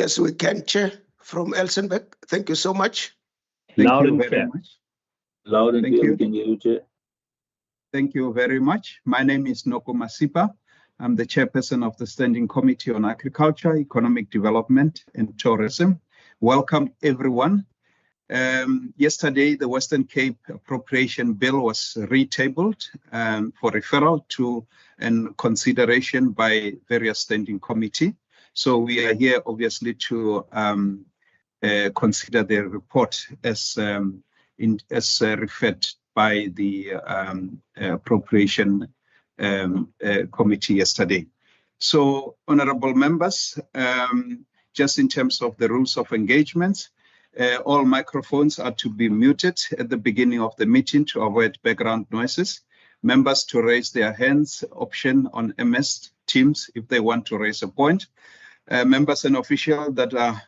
Yes, we can, Chair, from Elsenbeck. Thank you so much. Thank you very much. Loud and clear, you. we can hear you, Chair. Thank you very much. My name is Noko Masipa. I'm the chairperson of the Standing Committee on Agriculture, Economic Development and Tourism. Welcome, everyone. Yesterday, the Western Cape Appropriation Bill was retabled for referral to and consideration by various standing committee. So we are here, obviously, to consider the report as referred by the appropriation committee yesterday. So, honorable members, just in terms of the rules of engagement, all microphones are to be muted at the beginning of the meeting to avoid background noises. Members to raise their hands option on MS Teams if they want to raise a point. Members and officials that are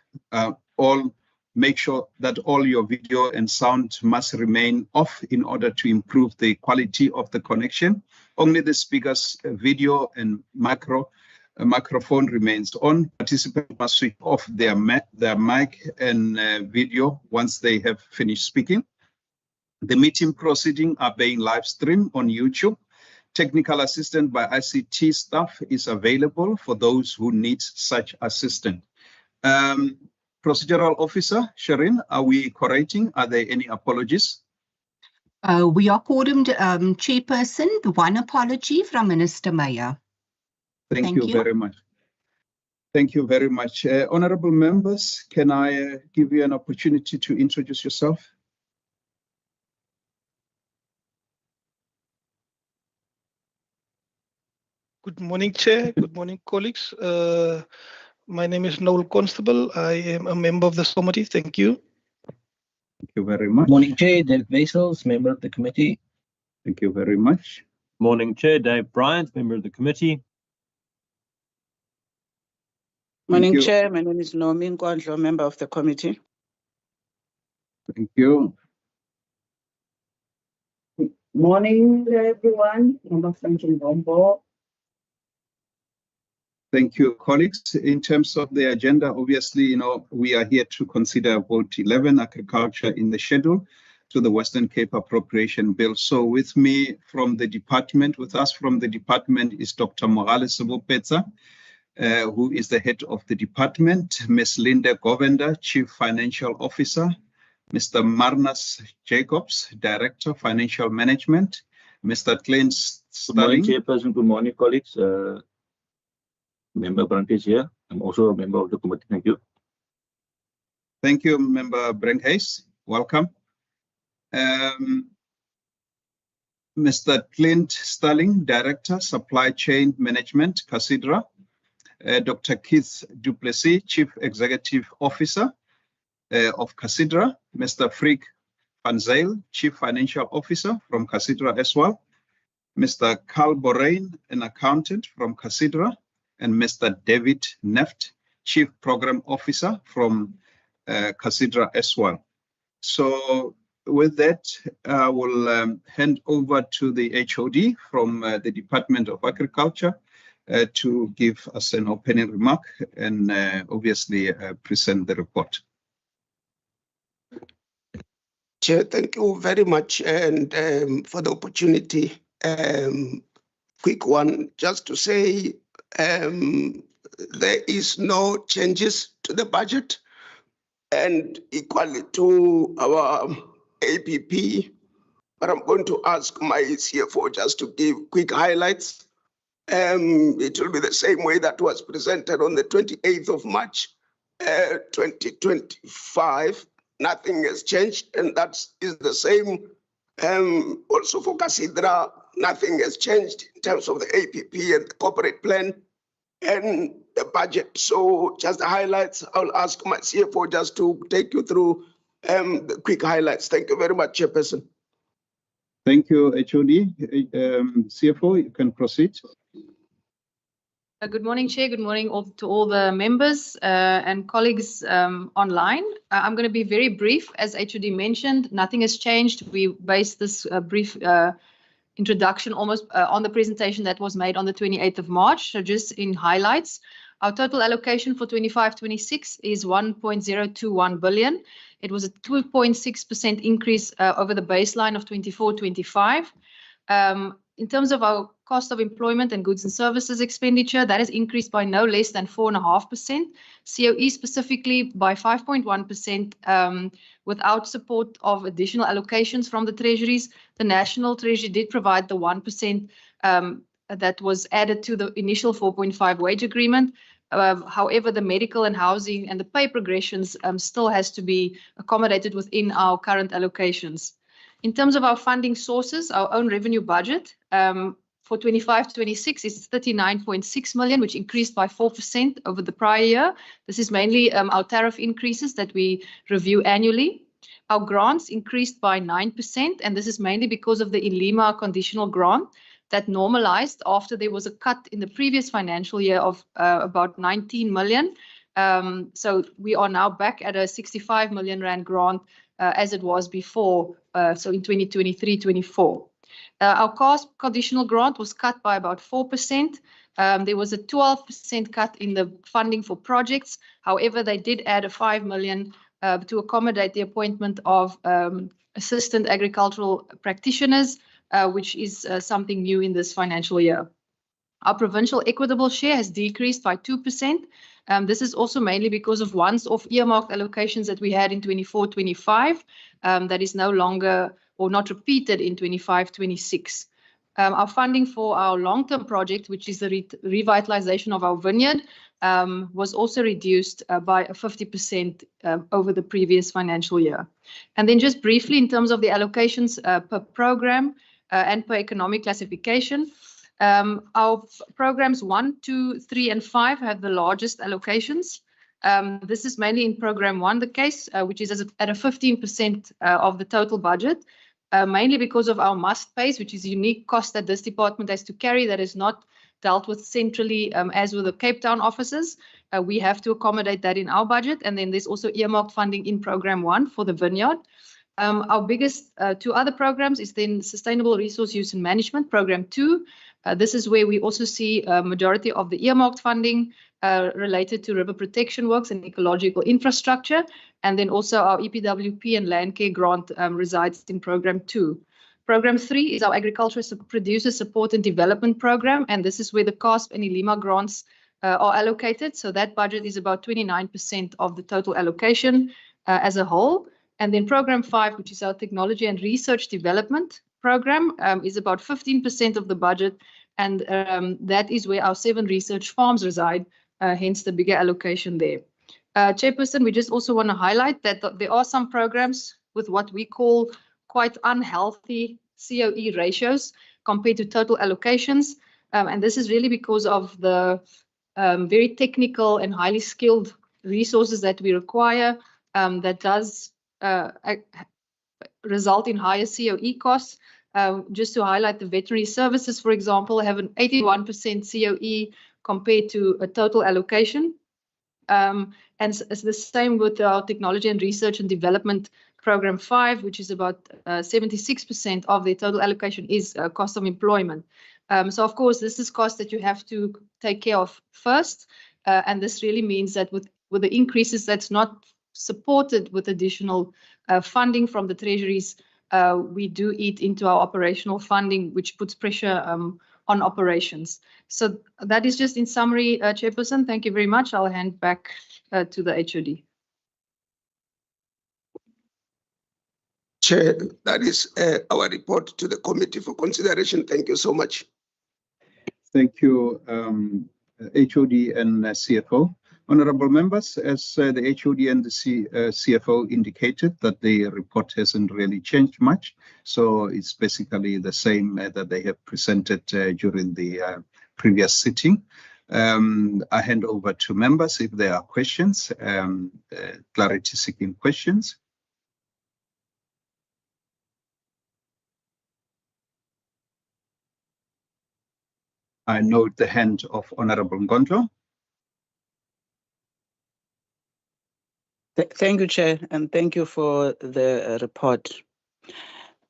all make sure that all your video and sound must remain off in order to improve the quality of the connection. Only the speaker's video and microphone remains on. Participants must switch off their mic and video once they have finished speaking. The meeting proceedings are being live streamed on YouTube. Technical assistance by ICT staff is available for those who need such assistance. Procedural Officer, Shireen, are we correcting? Are there any apologies? We are quorumed, Chairperson. One apology from Minister Meyer. Thank you very much. Thank you very much. Honorable members, can I give you an opportunity to introduce yourself? Good morning, Chair. Good morning, colleagues. My name is Noel Constable. I am a member of this committee. Thank you. Thank you very much. Morning, Chair. Dave Basils, member of the committee. Thank you very much. Morning, Chair. Dave Bryant, member of the committee. Morning, Chair. My name is Naomi Nkondlo, member of the committee. Thank you. Good morning, everyone. Member Franklin Bombo. Thank you, colleagues. In terms of the agenda, obviously, we are here to consider Vote 11, Agriculture in the schedule to the Western Cape Appropriation Bill. So with me from the department, with us from the department is Dr. Morales Sebopetsa, who is the head of the department, Ms. Linda Govender, Chief Financial Officer, Mr. Marnus Jacobs, Director, Financial Management, Mr. Clint Sterling. Good morning, Chairperson. Good morning, colleagues. Member Brandt here. I'm also a member of the committee. Thank you. Thank you, Member Brent. Welcome. Mr. Clint Sterling, Director, Supply Chain Management, CASIDRA. Dr. Keith Duplessis, Chief Executive Officer of CASIDRA. Mr. Freek van Zyl, Chief Financial Officer from CASIDRA as well. Mr. Carl Borain, an accountant from CASIDRA. And Mr. David Neft, Chief Program Officer from CASIDRA as well. So with that, I will hand over to the HOD from the Department of Agriculture to give us an opening remark and obviously present the report. Chair, thank you very much and for the opportunity. Quick one, just to say, there is no changes to the budget and equally to our APP, but I'm going to ask my CFO just to give quick highlights. It will be the same way that was presented on the 28th of March, 2025. Nothing has changed, and that is the same also for CASIDRA. Nothing has changed in terms of the APP and the corporate plan and the budget. So just the highlights, I'll ask my CFO just to take you through the quick highlights. Thank you very much, Chairperson. Thank you, HOD. CFO, you can proceed. Good morning, Chair. Good morning to all the members and colleagues online. I'm going to be very brief. As HOD mentioned, nothing has changed. We based this brief introduction almost on the presentation that was made on the 28th of March. So just in highlights, Our total allocation for 25-26 is 1.021 billion. It was a 2.6% increase over the baseline of 24-25. In terms of our cost of employment and goods and services expenditure, that has increased by no less than 4.5%. COE specifically by 5.1%, without support of additional allocations from the treasuries. The National Treasury did provide the 1% that was added to the initial 4.5 wage agreement. However, the medical and housing and the pay progressions still has to be accommodated within our current allocations. In terms of our funding sources, our own revenue budget for 25-26 is 39.6 million, which increased by 4% over the prior year. This is mainly our tariff increases that we review annually. Our grants increased by 9%, and this is mainly because of the ILIMA conditional grant that normalized after there was a cut in the previous financial year of about 19 million. So we are now back at a 65 million rand grant as it was before, so in 2023-24. Our cost conditional grant was cut by about 4%. There was a 12% cut in the funding for projects. However, they did add a 5 million to accommodate the appointment of assistant agricultural practitioners, which is something new in this financial year. Our provincial equitable share has decreased by 2%. This is also mainly because of once-off earmarked allocations that we had in 24-25 that is no longer or not repeated in 25-26. Our funding for our long-term project, which is the revitalization of our vineyard, was also reduced by 50% over the previous financial year. And then just briefly, in terms of the allocations per program and per economic classification, our programs 1, 2, 3, and 5 have the largest allocations. This is mainly in program 1 the case, which is at a 15% of the total budget, mainly because of our must pays, which is a unique cost that this department has to carry that is not dealt with centrally as with the Cape Town offices. We have to accommodate that in our budget. And then there's also earmarked funding in program 1 for the vineyard. Our biggest 2 other programs is then Sustainable Resource Use and Management, program 2. This is where we also see a majority of the earmarked funding related to river protection works and ecological infrastructure. And then also our EPWP and land care grant resides in program 2. Program 3 is our Agricultural Producer Support and Development Program, and this is where the CASP and ILIMA grants are allocated. So that budget is about 29% of the total allocation as a whole. And then program 5, which is our Technology and Research Development Program, is about 15% of the budget, and that is where our 7 research farms reside, hence the bigger allocation there. Chairperson, we just also want to highlight that there are some programs with what we call quite unhealthy COE ratios compared to total allocations. And this is really because of the very technical and highly skilled resources that we require that does result in higher COE costs. Just to highlight, the veterinary services, for example, have an 81% COE compared to a total allocation. And it's the same with our Technology and Research and Development Program 5, which is about 76% of the total allocation is cost of employment. So, of course, this is cost that you have to take care of first. And this really means that with the increases that's not supported with additional funding from the treasuries, we do eat into our operational funding, which puts pressure on operations. So that is just in summary, Chairperson. Thank you very much. I'll hand back to the HOD. Chair, that is our report to the committee for consideration. Thank you so much. Thank you, HOD and CFO. Honorable members, as the HOD and the CFO indicated, that the report hasn't really changed much. So it's basically the same that they have presented during the previous sitting. I hand over to members if there are questions, clarity-seeking questions. I note the hand of Honorable Ngondlo. Thank you, Chair, and thank you for the report.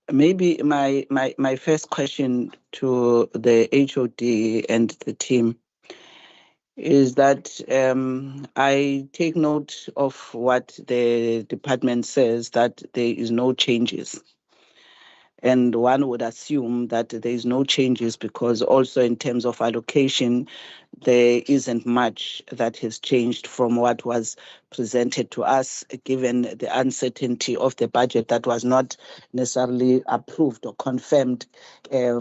Maybe my first question to the HOD and the team is that I take note of what the department says, that there is no changes. And one would assume that there is no changes because also in terms of allocation, there isn't much that has changed from what was presented to us, given the uncertainty of the budget that was not necessarily approved or confirmed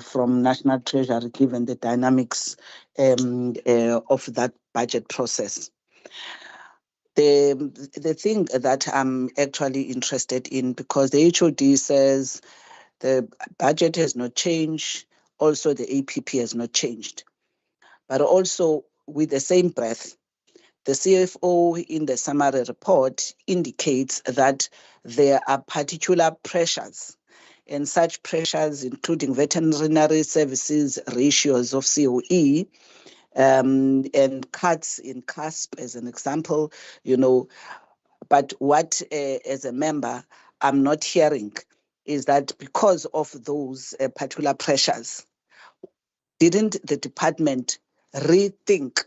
from National Treasury, given the dynamics of that budget process. The thing that I'm actually interested in, because the HOD says the budget has not changed, also the APP has not changed. But also with the same breath, the CFO in the summary report indicates that there are particular pressures, and such pressures including veterinary services ratios of COE, and cuts in CASP as an example, but what as a member I'm not hearing is that because of those particular pressures, didn't the department rethink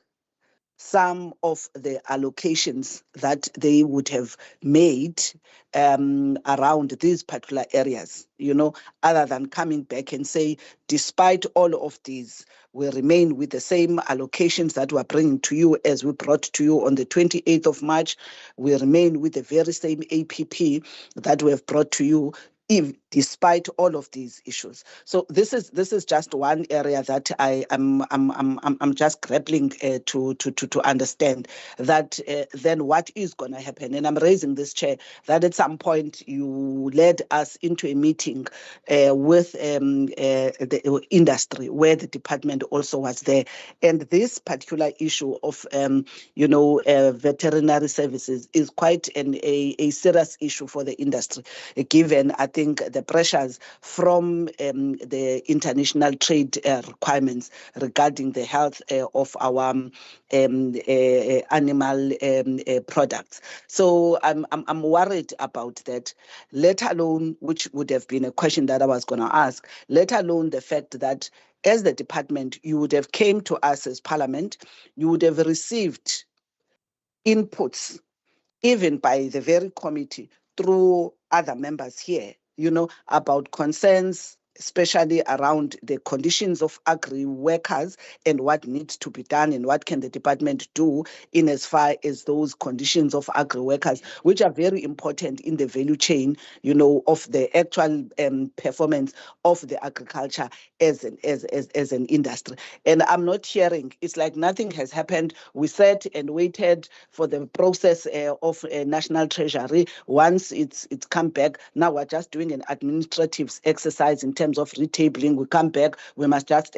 some of the allocations that they would have made around these particular areas, other than coming back and say, despite all of these, we remain with the same allocations that we're bringing to you as we brought to you on the 28th of March. We remain with the very same APP that we have brought to you, despite all of these issues. So this is just one area that I'm just grappling to understand that then what is going to happen. And I'm raising this, Chair, that at some point you led us into a meeting with the industry where the department also was there, and this particular issue of veterinary services is quite a serious issue for the industry, given I think the pressures from the international trade requirements regarding the health of our animal products. So I'm worried about that, let alone, which would have been a question that I was going to ask, let alone the fact that as the department, you would have came to us as Parliament, you would have received inputs, even by the very committee, through other members here, about concerns, especially around the conditions of agri workers and what needs to be done and what can the department do in as far as those conditions of agri workers, which are very important in the value chain, of the actual performance of the agriculture as an industry. And I'm not hearing, it's like nothing has happened. We sat and waited for the process of National Treasury. Once it's come back, now we're just doing an administrative exercise in terms of retabling. We come back, we must just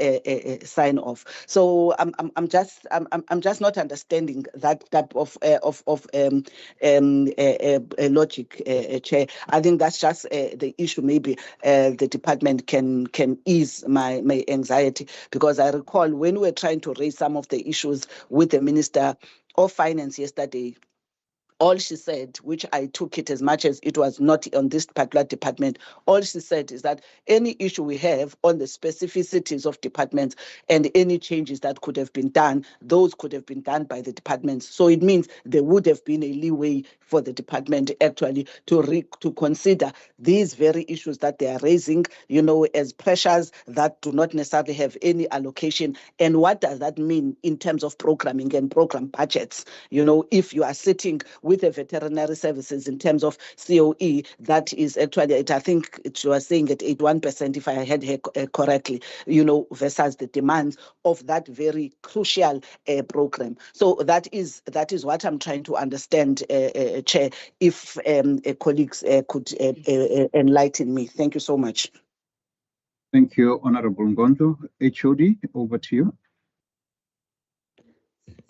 sign off. So I'm just not understanding that type of logic, Chair. I think that's just the issue. Maybe the department can ease my anxiety, because I recall when we were trying to raise some of the issues with the Minister of Finance yesterday, all she said, which I took it as much as it was not on this particular department, all she said is that any issue we have on the specificities of departments and any changes that could have been done, those could have been done by the departments. So it means there would have been a leeway for the department actually to consider these very issues that they are raising, as pressures that do not necessarily have any allocation. And what does that mean in terms of programming and program budgets? If you are sitting with the veterinary services in terms of COE, that is actually, I think you are saying at 81%, if I heard her correctly, versus the demands of that very crucial program. So that is what I'm trying to understand, Chair, if colleagues could enlighten me. Thank you so much. Thank you, Honorable Ngondo. HOD, over to you.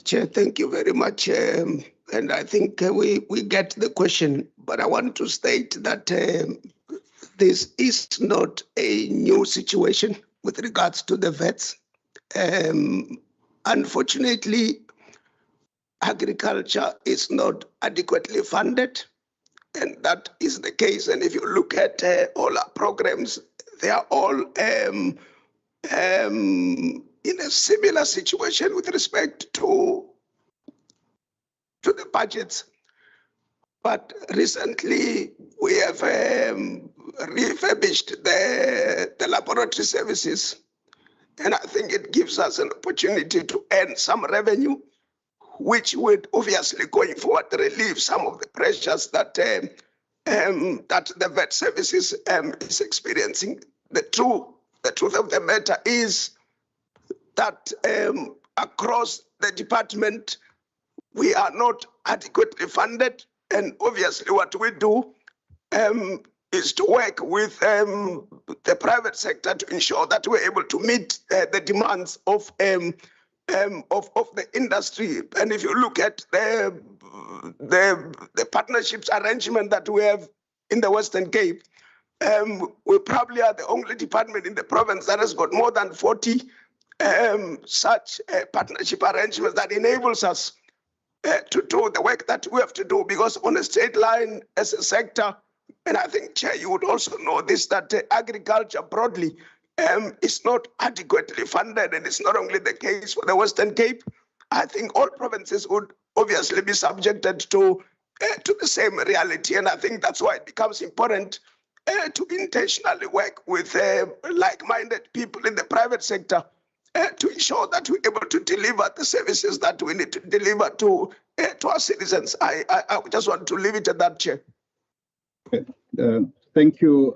Chair, thank you very much. And I think we get the question, but I want to state that this is not a new situation with regards to the vets. Unfortunately, agriculture is not adequately funded, and that is the case. And if you look at all our programs, they are all in a similar situation with respect to to the budgets. But recently, we have refurbished the laboratory services. And I think it gives us an opportunity to earn some revenue, which would obviously going forward relieve some of the pressures that that the vet services is experiencing. The truth of the matter is that across the department, we are not adequately funded. And obviously what we do is to work with the private sector to ensure that we're able to meet the demands of the industry. And if you look at the partnerships arrangement that we have in the Western Cape, we probably are the only department in the province that has got more than 40 such partnership arrangements that enables us to do the work that we have to do. Because on a state line as a sector, and I think, Chair, you would also know this, that agriculture broadly is not adequately funded, and it's not only the case for the Western Cape. I think all provinces would obviously be subjected to the same reality, and I think that's why it becomes important to intentionally work with like-minded people in the private sector to ensure that we're able to deliver the services that we need to deliver to our citizens. I just want to leave it at that, Chair. Thank you,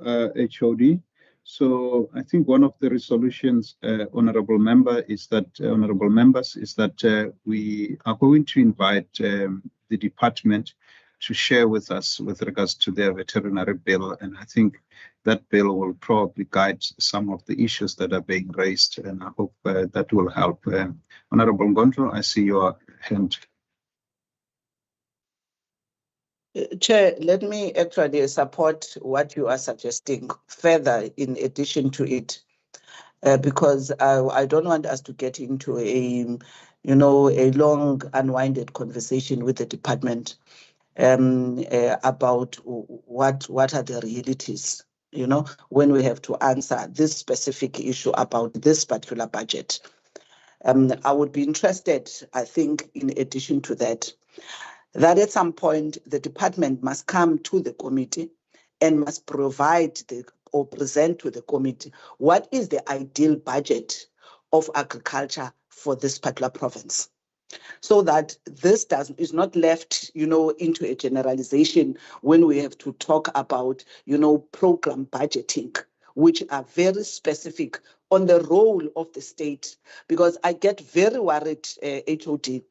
HOD. So I think one of the resolutions, honourable members, is that we are going to invite the department to share with us with regards to their veterinary bill, and I think that bill will probably guide some of the issues that are being raised, and I hope that will help. Honourable Ngondro, I see your hand. Chair, let me actually support what you are suggesting further in addition to it, because I don't want us to get into a long unwinded conversation with the department about what are the realities, when we have to answer this specific issue about this particular budget. I would be interested, I think, in addition to that at some point the department must come to the committee and must provide or present to the committee what is the ideal budget of agriculture for this particular province, so that this is not left, into a generalization when we have to talk about, program budgeting, which are very specific on the role of the state. Because I get very worried, HOD,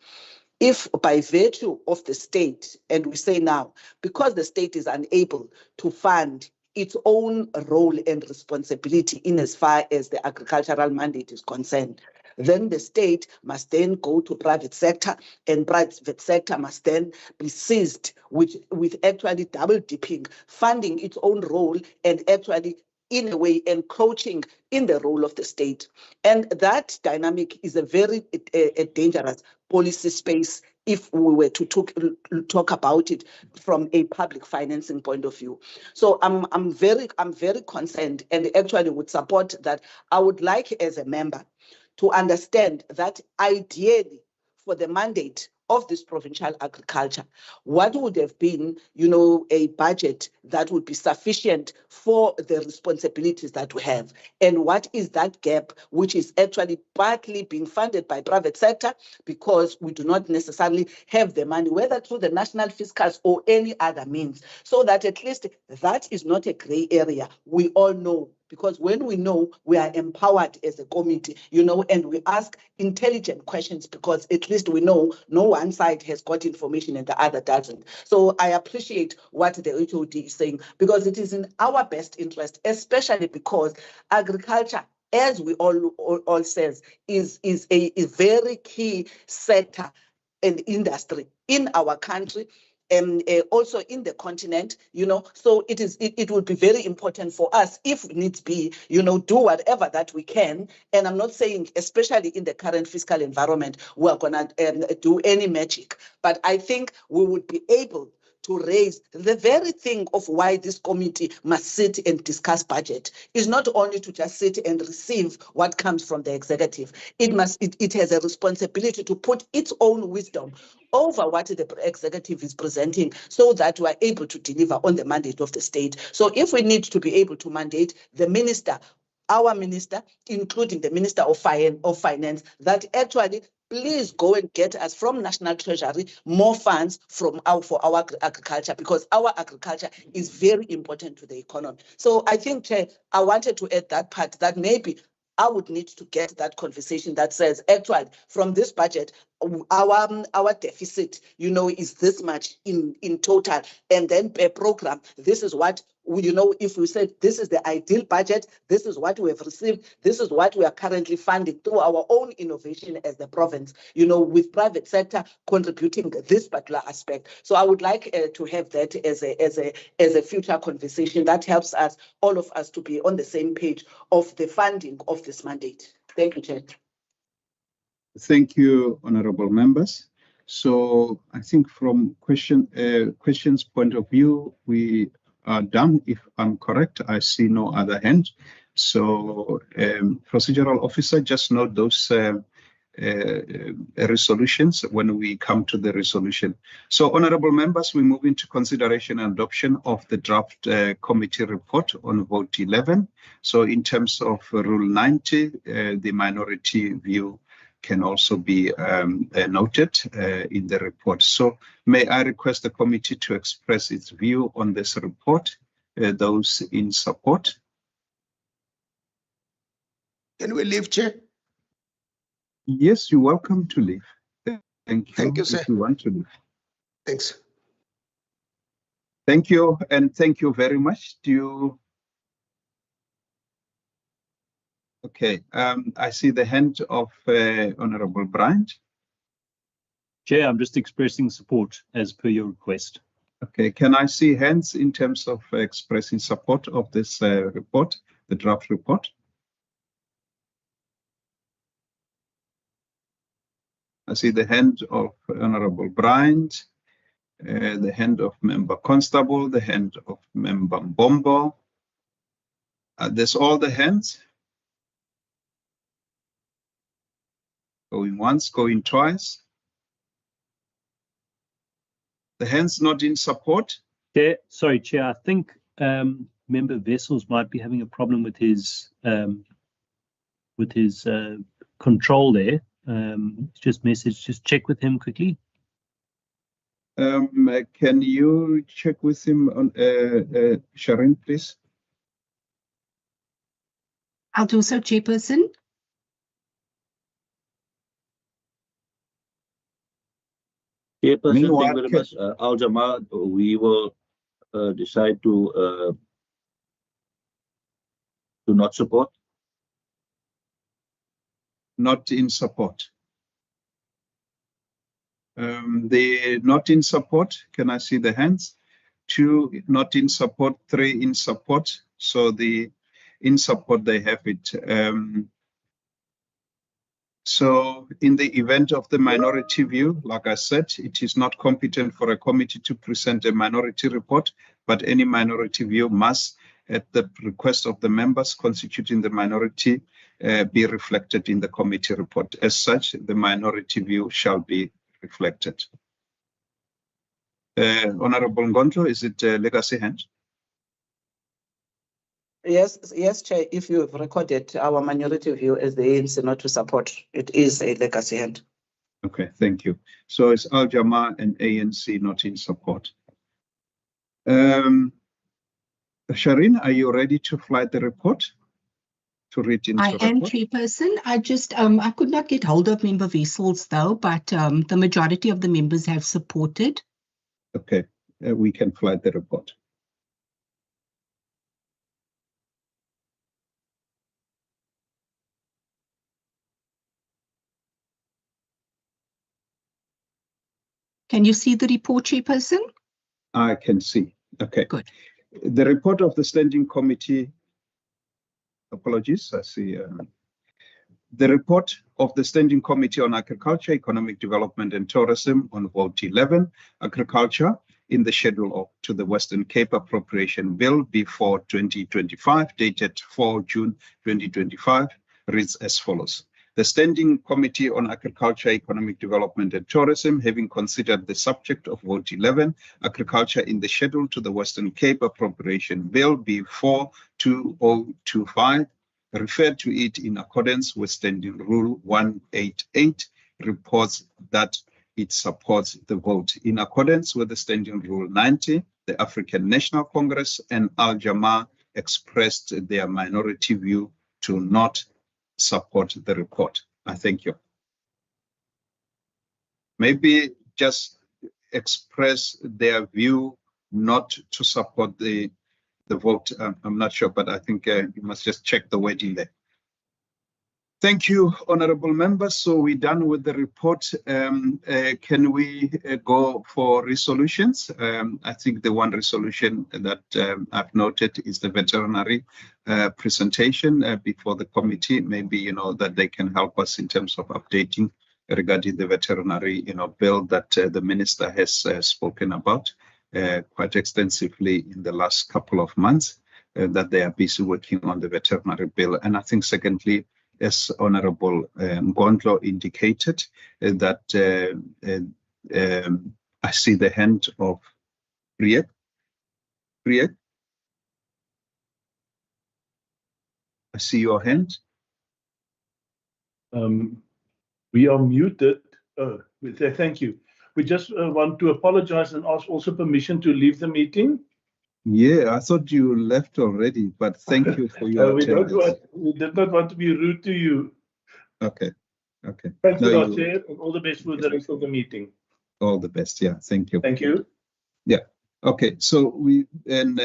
if by virtue of the state, and we say now, because the state is unable to fund its own role and responsibility in as far as the agricultural mandate is concerned, then the state must then go to private sector, and private sector must then be seized with actually double dipping, funding its own role and actually in a way encroaching in the role of the state. And that dynamic is a very dangerous policy space if we were to talk about it from a public financing point of view. So I'm very concerned, and actually would support that. I would like, as a member, to understand that ideally for the mandate of this provincial agriculture, what would have been, a budget that would be sufficient for the responsibilities that we have, and what is that gap which is actually partly being funded by private sector because we do not necessarily have the money, whether through the national fiscals or any other means, so that at least that is not a gray area. We all know, because when we know, we are empowered as a committee, and we ask intelligent questions, because at least we know no one side has got information and the other doesn't. So I appreciate what the HOD is saying, because it is in our best interest, especially because agriculture, as we all says, is a very key sector and industry in our country, and also in the continent, so it would be very important for us, if needs be, do whatever that we can. And I'm not saying, especially in the current fiscal environment, we're gonna do any magic, but I think we would be able to raise the very thing of why this committee must sit and discuss budget is not only to just sit and receive what comes from the executive. It has a responsibility to put its own wisdom over what the executive is presenting so that we are able to deliver on the mandate of the state. So if we need to be able to mandate the minister, our minister, including the Minister of Finance, that actually please go and get us from National Treasury more funds for our agriculture, because our agriculture is very important to the economy. So I think, Chair, I wanted to add that part, that maybe I would need to get that conversation that says, actually, from this budget, our deficit, is this much in total, and then per program, this is what, if we said this is the ideal budget, this is what we have received, this is what we are currently funding through our own innovation as the province, with private sector contributing this particular aspect. So I would like to have that as a future conversation that helps us, all of us, to be on the same page of the funding of this mandate. Thank you, Chair. Thank you, honorable members. So I think from questions point of view, we are done. If I'm correct, I see no other hand. So procedural officer, just note those resolutions when we come to the resolution. So honorable members, we move into consideration and adoption of the draft committee report on vote 11. So in terms of rule 90, the minority view can also be noted in the report. So may I request the committee to express its view on this report, those in support? Can we leave, Chair? Yes, you're welcome to leave. Thank you. Thank you, sir. If you want to leave. Thanks. Thank you, and thank you very much. Do you? Okay, I see the hand of Honorable Bryant. Chair, I'm just expressing support as per your request. Okay, can I see hands in terms of expressing support of this report, the draft report? I see the hand of Honorable Bryant, the hand of Member Constable, the hand of Member Mbombo. There's all the hands. Going once, going twice. The hands not in support. Chair, sorry, Chair, I think Member Vessels might be having a problem with his control there. Just check with him quickly. Can you check with him on Sharon, please? I'll do so, Chairperson. Chairperson, thank you very much. Al Jamal, we will decide to not support. Not in support. The not in support, can I see the hands? 2 not in support, 3 in support. So the in support, they have it. So in the event of the minority view, like I said, it is not competent for a committee to present a minority report, but any minority view must, at the request of the members constituting the minority, be reflected in the committee report. As such, the minority view shall be reflected. Honorable Ngonjo, is it a legacy hand? Yes, Chair, if you've recorded our minority view as the ANC not to support, it is a legacy hand. Okay, thank you. So it's Al Jama and ANC not in support. Shireen, are you ready to fly the report? To read into I am, report? Chairperson. I just I could not get hold of Member Vessels though, but the majority of the members have supported. Okay, we can fly the report. Can you see the report, Chairperson? I can see. Okay. Good. The report of the Standing Committee, apologies, I see. The report of the Standing Committee on Agriculture, Economic Development and Tourism on vote 11, Agriculture, in the schedule to the Western Cape Appropriation Bill B4 2025, dated 4 June 2025, reads as follows. The Standing Committee on Agriculture, Economic Development and Tourism, having considered the subject of Vote 11, Agriculture in the schedule to the Western Cape Appropriation Bill B4 2025, referred to it in accordance with Standing Rule 188, reports that it supports the vote. In accordance with the Standing Rule 90, the African National Congress and Al-Jama expressed their minority view to not support the report. I thank you. Maybe just express their view not to support the vote. I'm not sure, but I think you must just check the wording there. Thank you, honorable members. So we're done with the report. Can we go for resolutions? I think the one resolution that I've noted is the veterinary presentation before the committee. Maybe, that they can help us in terms of updating regarding the veterinary, bill that the minister has spoken about quite extensively in the last couple of months, that they are busy working on the veterinary bill. And I think secondly, as Honorable Ngondlo indicated, that I see the hand of Priek. Priek? I see your hand. We are muted. Thank you. We just want to apologize and ask also permission to leave the meeting. Yeah, I thought you left already, but thank you for your attendance. We did not want to be rude to you. Okay, okay. Thank you, Lord Chair, and all the best for the rest of the meeting. All the best, yeah, thank you. Thank you. Yeah, okay, so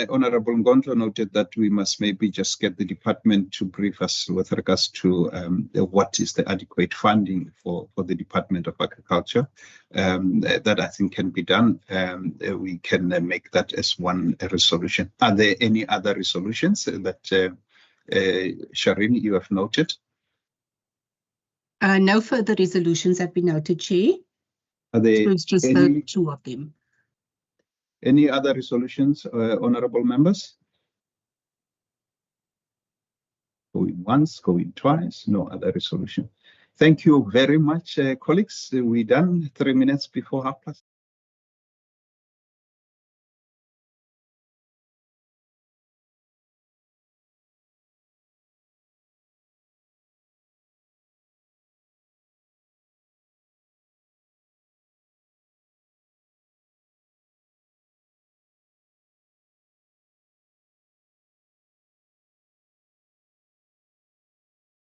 Honorable Ngondlo noted that we must maybe just get the department to brief us with regards to what is the adequate funding for the Department of Agriculture. That I think can be done. We can make that as one resolution. Are there any other resolutions that, Shireen, you have noted? No further resolutions have been noted, Chair. Are there so it's just the two of them. Any other resolutions, honorable members? Going once, going twice, no other resolution. Thank you very much, colleagues. We're done 3 minutes before 12:30.